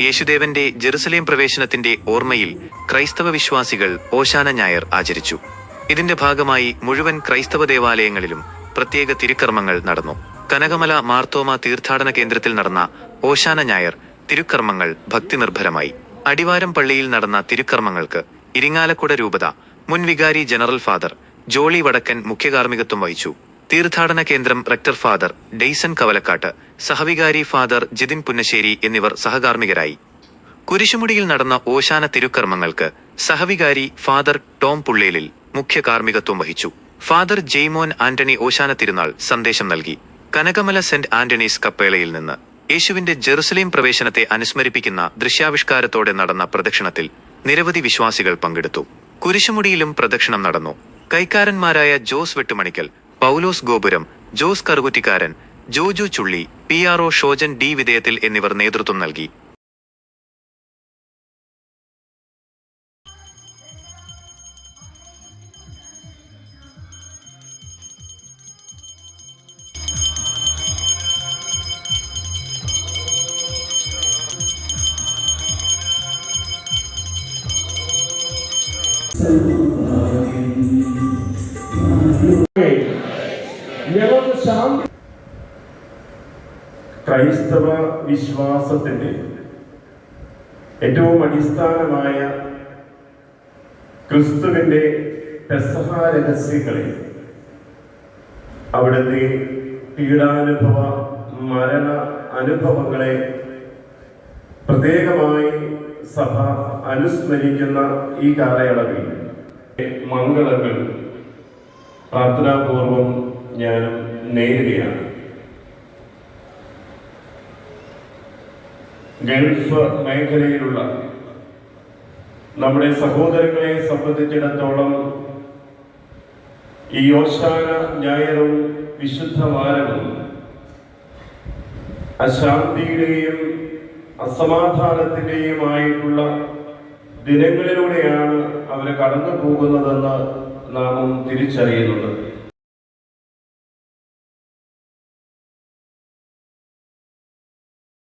യേശുദേവന്റെ Jerusalem പ്രവേശനത്തിന്റെ ഓർമ്മയിൽ ക്രൈസ്തവ വിശ്വാസികൾ ഓശാന ഞായർ ആചരിച്ചു. ഇതിന്റെ ഭാഗമായി മുഴുവൻ ക്രൈസ്തവ ദേവാലയങ്ങളിലും പ്രത്യേക തിരുക്കർമ്മങ്ങൾ നടന്നു. കനകമല മാർത്തോമ തീർത്ഥാടന കേന്ദ്രത്തിൽ നടന്ന ഓശാന ഞായർ തിരുക്കർമ്മങ്ങൾ ഭക്തിനിർഭരമായി. അടിവാരം പള്ളിയിൽ നടന്ന തിരുക്കർമ്മങ്ങൾക്ക് ഇരിങ്ങാലക്കുട രൂപത മുൻ വികാരി ജനറൽ ഫാദർ ജോളി വടക്കൻ മുഖ്യകാർമ്മികത്വം വഹിച്ചു. തീർത്ഥാടന കേന്ദ്രം റെക്ടർ ഫാദർ ഡെയ്സൺ കവലക്കാട്ട്, സഹവികാരി ഫാദർ ജിതിൻ പുന്നശ്ശേരി എന്നിവർ സഹകാർമ്മികരായി. കുരിശുമുടിയിൽ നടന്ന ഓശാന തിരുക്കർമ്മങ്ങൾക്ക് സഹവികാരി ഫാദർ ടോം പുള്ളേലിൽ മുഖ്യ കാർമ്മികത്വം വഹിച്ചു. ഫാദർ ജെയ്മോൻ ആന്റണി ഓശാന തിരുനാൾ സന്ദേശം നൽകി. കനകമല സെന്റ് ആന്റണീസ് കപ്പേളയിൽ നിന്ന് യേശുവിന്റെ ജെറുസലേം പ്രവേശനത്തെ അനുസ്മരിപ്പിക്കുന്ന ദൃശ്യാവിഷ്കാരത്തോടെ നടന്ന പ്രദക്ഷിണത്തിൽ നിരവധി വിശ്വാസികൾ പങ്കെടുത്തു. കുരിശുമുടിയിലും പ്രദക്ഷിണം നടന്നു. കൈക്കാരന്മാരായ ജോസ് വെട്ടുമണിക്കൽ, പൗലോസ് ഗോപുരം, ജോസ് കറുകുറ്റിക്കാരൻ, ജോജു ചുള്ളി, PRO ഷോജൻ ഡി വിധേയത്തിൽ എന്നിവർ നേതൃത്വം നൽകി. ക്രൈസ്തവ വിശ്വാസത്തിന്റെ ഏറ്റവും അടിസ്ഥാനമായ ക്രിസ്തുവിന്റെ പെസഹ രഹസ്യങ്ങളെ, അവിടുത്തെ പീഡാനുഭവ മരണ അനുഭവങ്ങളെ പ്രത്യേകമായി സഭ അനുസ്മരിക്കുന്ന ഈ കാലയളവിൽ മംഗളങ്ങൾ പ്രാർത്ഥനാപൂർവം ഞാൻ നേരുകയാണ്. ഗൾഫ് മേഖലയിലുള്ള നമ്മുടെ സഹോദരങ്ങളെ സംബന്ധിച്ചിടത്തോളം ഈ ഓശാന ഞായറും വിശുദ്ധ വാരവും അശാന്തിയുടെയും അസമാധാനത്തിന്റെയുമായിട്ടുള്ള ദിനങ്ങളിലൂടെയാണ് അവർ കടന്നു പോകുന്നതെന്ന് നാം തിരിച്ചറിയുന്നത്.